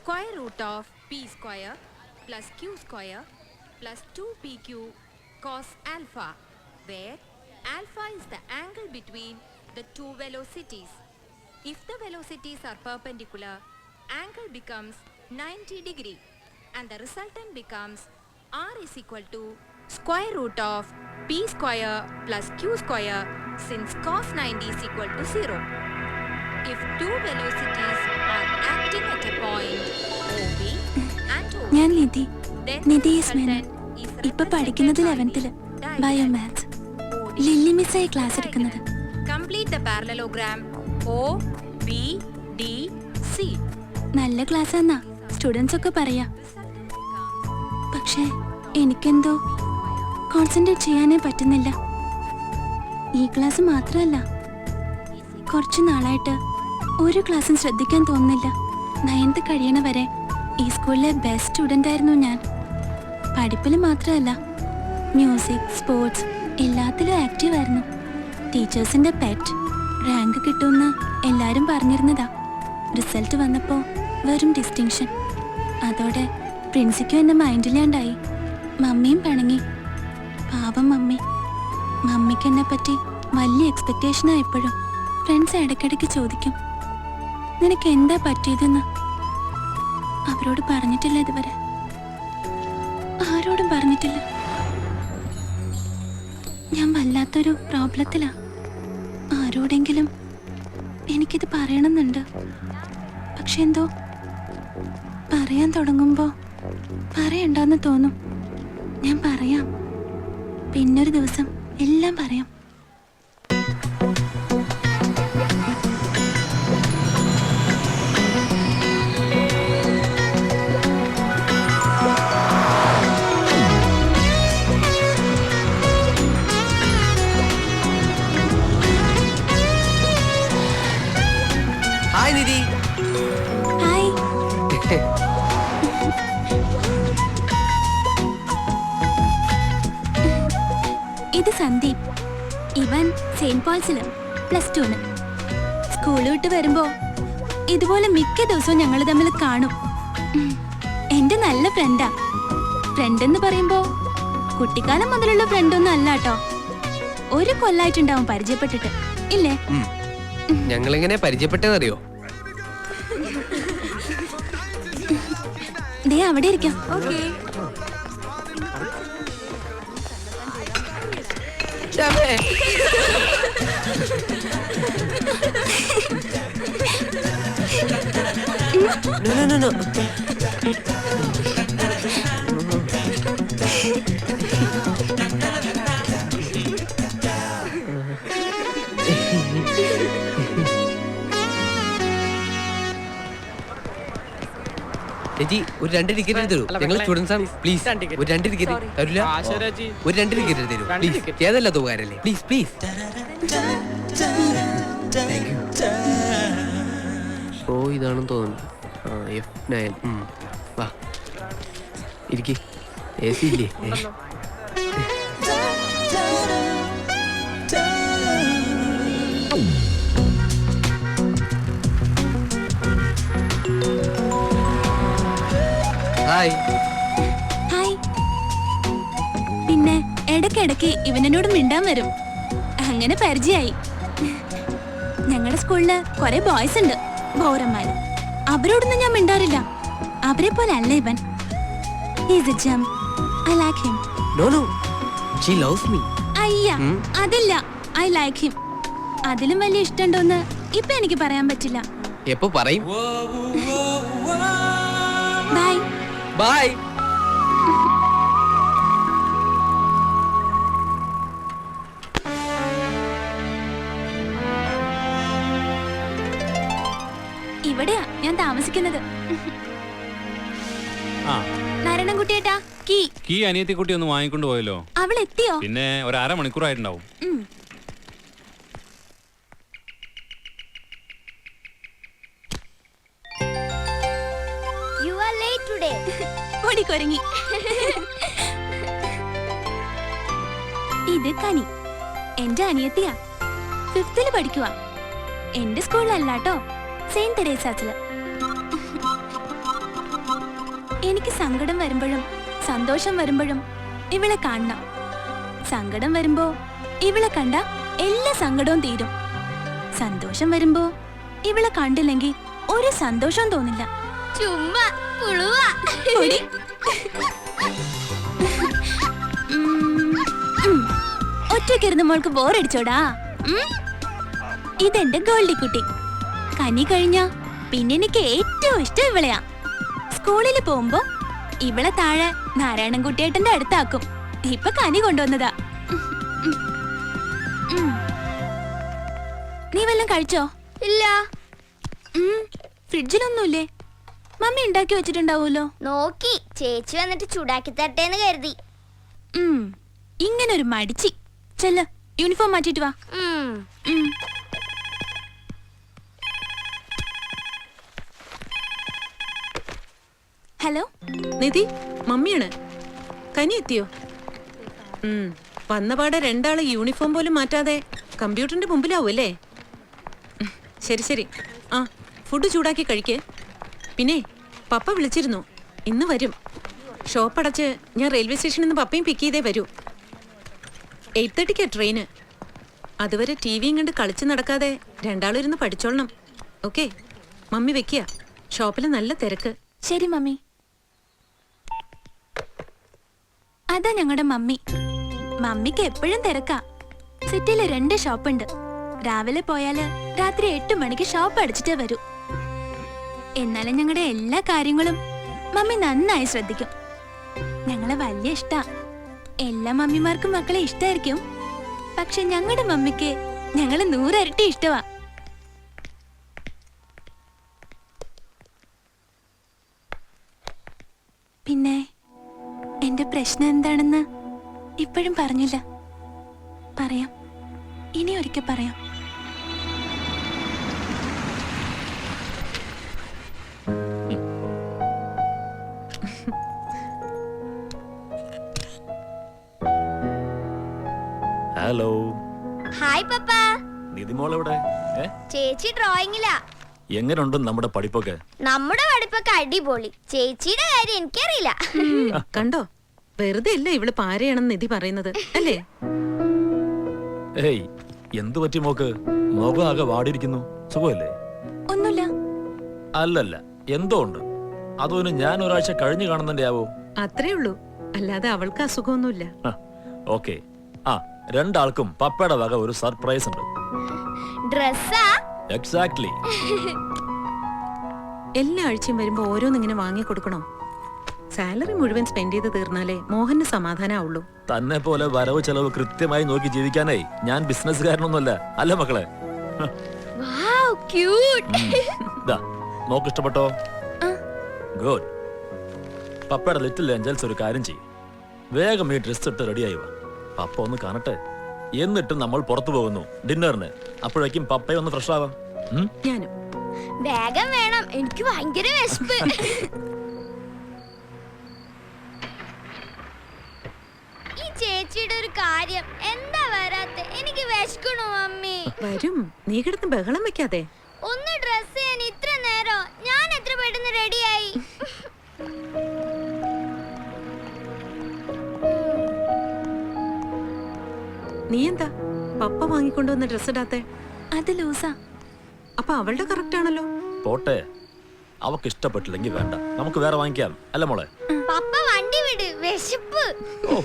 square root of p square plus q square plus 2pq cos alpha, where alpha is the angle between the two velocities. If the velocities are perpendicular, angle becomes 90 degree and the resultant becomes r is equal to square root of p square plus q square, since cos 90 is equal to 0. If two velocities are acting at a point OB and OB, ഞാൻ നിധി then ഇപ്പൊ പഠിക്കുന്നത് 11th biomaths. Lily മിസ്സായി class എടുക്കുന്നത്. Complete the parallelogram O B D C. നല്ല class എന്നാ students ഒക്കെ പറയാ. പക്ഷേ എനിക്കെന്തോ കോൺസെൻട്രേറ്റ് ചെയ്യാനേ പറ്റുന്നില്ല. ഈ ക്ലാസ് മാത്രമല്ല, കുറച്ചു നാളായിട്ട് ഒരു ക്ലാസ്സും ശ്രദ്ധിക്കാൻ തോന്നുന്നില്ല. 9th കഴിയണ വരെ ഈ സ്കൂളിലെ ബെസ്റ്റ് സ്റ്റുഡൻ്റ് ആയിരുന്നു ഞാൻ. പഠിപ്പിൽ മാത്രമല്ല, മ്യൂസിക്, സ്പോർട്സ് എല്ലാത്തിലും ആക്റ്റീവ് ആയിരുന്നു. ടീച്ചേഴ്സിൻ്റെ പെറ്റ്. റാങ്ക് കിട്ടുമെന്ന് എല്ലാവരും പറഞ്ഞിരുന്നതാ. റിസൾട്ട് വന്നപ്പോൾ വെറും ഡിസ്റ്റിങ്ഷൻ. അതോടെ പ്രിൻസിക്കും എൻ്റെ മൈൻഡിലാണ്ടായി. മമ്മിയും പിണങ്ങി. പാവം മമ്മി. മമ്മിക്ക് എന്നെ പറ്റി വലിയ എക്സ്പെക്റ്റേഷനാണ് എപ്പോഴും. ഫ്രണ്ട്സ് ഇടയ്ക്കിടയ്ക്ക് ചോദിക്കും, നിനക്ക് എന്താ പറ്റിയതെന്ന്. അവരോട് പറഞ്ഞിട്ടില്ല ഇതുവരെ, ആരോടും പറഞ്ഞിട്ടില്ല. ഞാൻ വല്ലാത്തൊരു പ്രോബ്ലത്തിലാ. ആരോടെങ്കിലും എനിക്കിത് പറയണമെന്നുണ്ട്. പക്ഷെ എന്തോ പറയാൻ തുടങ്ങുമ്പോൾ പറയണ്ടെന്ന് തോന്നും. ഞാൻ പറയാം, പിന്നൊരു ദിവസം എല്ലാം പറയാം. ഹായ് നിധി. ഹായ്. ഇത് സന്ദീപ്. ഇവൻ സെയിന്റ് പോൾസില് +2. സ്കൂൾ വിട്ട് വരുമ്പോ ഇതുപോലെ മിക്ക ദിവസവും ഞങ്ങൾ തമ്മിൽ കാണും. എന്റെ നല്ല ഫ്രണ്ടാ. ഫ്രണ്ട് എന്ന് പറയുമ്പോ കുട്ടിക്കാലം മുതലുള്ള ഫ്രണ്ടൊന്നും അല്ല കേട്ടോ. ഒരു കൊല്ലായിട്ടുണ്ടാവും പരിചയപ്പെട്ടിട്ട്, ഇല്ലേ? ഞങ്ങളെങ്ങനെ പരിചയപ്പെട്ടതറിയോ? ദേ അവിടെ ഇരിക്കാം. Okay. No. ചേച്ചി ഒരു 2 ടിക്കറ്റ് തരൂ. ഞങ്ങൾ സ്റ്റുഡൻസ് ആണ്. പ്ലീസ് ഒരു 2 ടിക്കറ്റ് തരില്ല. ഒരു 2 ടിക്കറ്റ് തരൂ പ്ലീസ്. ഏതല്ല തുകാരല്ലേ, പ്ലീസ് പ്ലീസ്. ഓ ഇതാണെന്ന് തോന്നുന്നു. F9. വാ ഇരിക്കി. AC ഇല്ലേ? ഹായ്. ഹായ്. പിന്നെ ഇടയ്ക്കിടയ്ക്ക് ഇവനോട് മിണ്ടാൻ വരും. അങ്ങനെ പരിചയമായി. ഞങ്ങളുടെ സ്കൂളില് കുറെ ബോയ്സ് ഉണ്ട്, ബോറന്മാര്. അവരോടൊന്നും ഞാൻ മിണ്ടാറില്ല. അവരെ പോലെ അല്ല ഇവൻ. I like him. No. She loves me. അയ്യ, അതില്ല. I like him. അതിലും വലിയ ഇഷ്ടമുണ്ടോന്ന് ഇപ്പൊ എനിക്ക് പറയാൻ പറ്റില്ല. എപ്പോ പറയും? ബൈ. ബൈ. ഇവിടെയാ ഞാൻ താമസിക്കുന്നത്. നാരായണൻകുട്ടിയേട്ടാ, കീ അനിയത്തിക്കുട്ടി ഒന്ന് വാങ്ങിക്കൊണ്ട് പോയല്ലോ. അവൾ എത്തിയോ? പിന്നെ ഒരു 1/2 മണിക്കൂറായിട്ടുണ്ടാവും. You are late today. ഓടിക്കൊരങ്ങി. ഇത് കനി, എന്റെ അനിയത്തിയാ. 5th പഠിക്കുവാ. എന്റെ സ്കൂളിലല്ലാട്ടോ, സെയിന്റ് തെരേസാസില്. എനിക്ക് സങ്കടം വരുമ്പോഴും സന്തോഷം വരുമ്പോഴും ഇവളെ കാണണം. സങ്കടം വരുമ്പോ ഇവളെ കണ്ട എല്ലാ സങ്കടവും തീരും. സന്തോഷം വരുമ്പോ ഇവളെ കണ്ടില്ലെങ്കിൽ ഒരു സന്തോഷവും തോന്നില്ല. ചുമ്മാ പുളുവാ. പൊടി. ഒറ്റക്കിരുന്ന് മോൾക്ക് ബോറടിച്ചോടാ. ഇതെന്റെ ഗോൾഡിക്കുട്ടി. കനി കഴിഞ്ഞ പിന്നെ എനിക്ക് ഏറ്റവും ഇഷ്ടം ഇവളെയാ. സ്കൂളിൽ പോകുമ്പോ ഇവളെ താഴെ നാരായണൻകുട്ടിയേട്ടന്റെ അടുത്താക്കും. ഇപ്പൊ കനി കൊണ്ടുവന്നതാ. നീ വല്ലതും കഴിച്ചോ? ഇല്ല. ഫ്രിഡ്ജിലൊന്നുമില്ലേ? മമ്മി ഉണ്ടാക്കി വെച്ചിട്ടുണ്ടാവൂലോ. നോക്കി ചേച്ചി വന്നിട്ട് ചൂടാക്കി തട്ടേന്ന് കരുതി. ഇങ്ങനൊരു മടിച്ചി. ചെല്ല്, യൂണിഫോം മാറ്റിട്ട് വാ. ഹലോ നിധി, മമ്മിയാണ്. കനി എത്തിയോ? വന്നപാടെ രണ്ടാള് യൂണിഫോം പോലും മാറ്റാതെ കമ്പ്യൂട്ടറിന്റെ മുമ്പിലാവും അല്ലേ? ശരി ശരി. ആ, ഫുഡ് ചൂടാക്കി കഴിക്കേ. പിന്നെ പപ്പ വിളിച്ചിരുന്നു, ഇന്ന് വരും. ഷോപ്പ് അടച്ച് ഞാൻ റെയിൽവേ സ്റ്റേഷനിൽ നിന്ന് പപ്പയും പിക്ക് ചെയ്തേ വരൂ. 8:30 ട്രെയിന്. അതുവരെ ടി വിയും കണ്ട് കളിച്ച് നടക്കാതെ രണ്ടാളും ഇരുന്ന് പഠിച്ചോളണം. ഓക്കെ, മമ്മി വെക്കുക. ഷോപ്പിൽ നല്ല തിരക്ക്. ശരി മമ്മി. അതാ ഞങ്ങളുടെ മമ്മി. മമ്മിക്ക് എപ്പോഴും തിരക്കാ. സിറ്റിയില് 2 ഷോപ്പുണ്ട്. രാവിലെ പോയാല് രാത്രി 8 മണിക്ക് ഷോപ്പ് അടച്ചിട്ടേ വരൂ. എന്നാലും ഞങ്ങളുടെ എല്ലാ കാര്യങ്ങളും മമ്മി നന്നായി ശ്രദ്ധിക്കും. ഞങ്ങളെ വലിയ ഇഷ്ടാ. എല്ലാ മമ്മിമാർക്കും മക്കളെ ഇഷ്ടായിരിക്കും. പക്ഷെ ഞങ്ങളുടെ മമ്മിക്ക് ഞങ്ങള് 100 ഇരട്ടി ഇഷ്ടമാ. പിന്നെ എന്റെ പ്രശ്നം എന്താണെന്ന് ഇപ്പോഴും പറഞ്ഞില്ല. പറയാം, ഇനി ഒരിക്കൽ പറയാം. ഹലോ. ഹായ് പപ്പ. നിധിമോളെവിടെ? ചേച്ചി ഡ്രോയിങ്ങിലാ. എങ്ങനെയുണ്ട് നമ്മുടെ പഠിപ്പൊക്കെ? നമ്മുടെ പഠിപ്പൊക്കെ അടിപൊളി. ചേച്ചിയുടെ കാര്യം എനിക്കറിയില്ല. കണ്ടോ, വെറുതെ അല്ല ഇവള് പാരയാണെന്ന് നിധി പറയുന്നത് അല്ലേ? ഏയ്, എന്തു പറ്റി മോക്ക്? മുഖം ആകെ വാടിയിരിക്കുന്നു. സുഖമല്ലേ? ഒന്നുമില്ല. അല്ലല്ല, എന്തോ ഉണ്ട്. അതൊന്ന് ഞാൻ ഒരാഴ്ച കഴിഞ്ഞു കാണുന്നതിന്റെ ആവോ? അത്രേ ഉള്ളൂ, അല്ലാതെ അവൾക്ക് അസുഖമൊന്നുമില്ല. ഓക്കെ. ആ, രണ്ടാൾക്കും പപ്പയുടെ വക ഒരു സർപ്രൈസ് ഉണ്ട്. ഡ്രസ്സാ? എക്സാക്ട്ലി. എല്ലാ ആഴ്ചയും വരുമ്പോ ഓരോന്നിങ്ങനെ വാങ്ങി കൊടുക്കണോ? സാലറി മുഴുവൻ സ്പെൻഡ് ചെയ്ത് തീർന്നാലേ മോഹന് സമാധാനാവുള്ളൂ. തന്നെ പോലെ വരവ് ചെലവ് കൃത്യമായി നോക്കി ജീവിക്കാനേ ഞാൻ ബിസിനസ്സുകാരനൊന്നുമല്ല. അല്ല മക്കളെ? Wow, cute. മോക്ക് ഇഷ്ടപ്പെട്ടോ? ഗുഡ്. പപ്പയുടെ ലിറ്റിൽ ഏഞ്ചൽസ് ഒരു കാര്യം ചെയ്യും. വേഗം ഈ ഡ്രസ് ഇട്ട് റെഡിയായി വാ. പപ്പ ഒന്ന് കാണട്ടെ. എന്നിട്ട് നമ്മൾ പുറത്തു പോകുന്നു ഡിന്നറിന്. അപ്പോഴേക്കും പപ്പയെ ഒന്ന് ഫ്രഷ് ആവാം. ഞാനും. വേഗം വേണം, എനിക്ക് ഭയങ്കര വിശപ്പ്. ഈ ചേച്ചിയുടെ ഒരു കാര്യം എന്താ വരാത്തെ? എനിക്ക് വിശക്കണു മമ്മി. വരും, നീ കിടന്ന് ബഹളം വെക്കാതെ. ഒന്ന് ഡ്രസ് ചെയ്യാൻ ഇത്ര നേരം? ഞാൻ എത്ര പെട്ടെന്ന് റെഡിയായി. നീ എന്താ പപ്പ വാങ്ങിക്കൊണ്ടുവന്ന ഡ്രസ് ഇടാത്തെ? അത് ലൂസാ. അപ്പൊ അവളുടെ കറക്റ്റ് ആണല്ലോ. പോട്ടെ, അവക്ക് ഇഷ്ടപ്പെട്ടില്ലെങ്കിൽ വേണ്ട, നമുക്ക് വേറെ വാങ്ങിക്കാം. അല്ല മോളെ? പപ്പ വണ്ടി വിട്, വിശപ്പ്. ഓ,